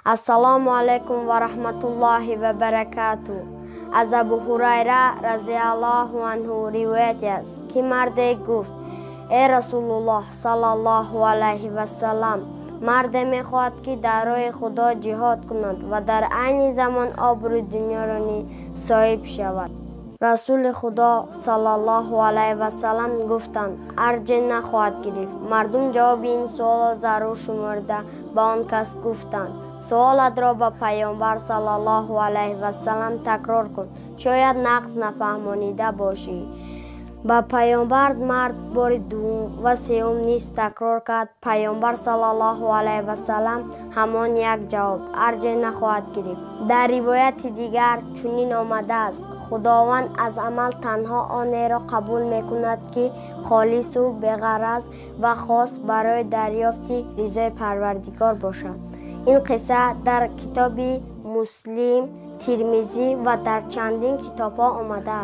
Ассалому алейкум ва рахматуллахи ва баракату. از ابو هریره رضی الله عنه روایت است که مردی گفت: ای رسول الله صلی الله علیه و سلم، مرد میخواهد که در راه خدا جهاد کند و در عین زمان آبروی دنیا را صاحب شود. رسول خدا صلی الله علیه و سلم گفتند: ارجه نخواهد گرفت. مردم جواب این سوال ضرور شمرده به آن کس گفتند: سوالت را به پیامبر صلی الله علیه و سلم تکرار کن، شاید نقص نفهمانیده باشی. به پیامبر مرد بار دوم و سوم نیز تکرار کرد. پیامبر صلی الله علیه و سلم همان یک جواب: ارجه نخواهد گرفت. در روایت دیگر چنین آمده است: خداوند از عمل تنها آن را قبول میکند که خالص و بی‌غرض و خاص برای دریافت رضای پروردگار باشد. این قصه در کتاب مسلم، ترمذی و در چندین کتاب ها آمده است.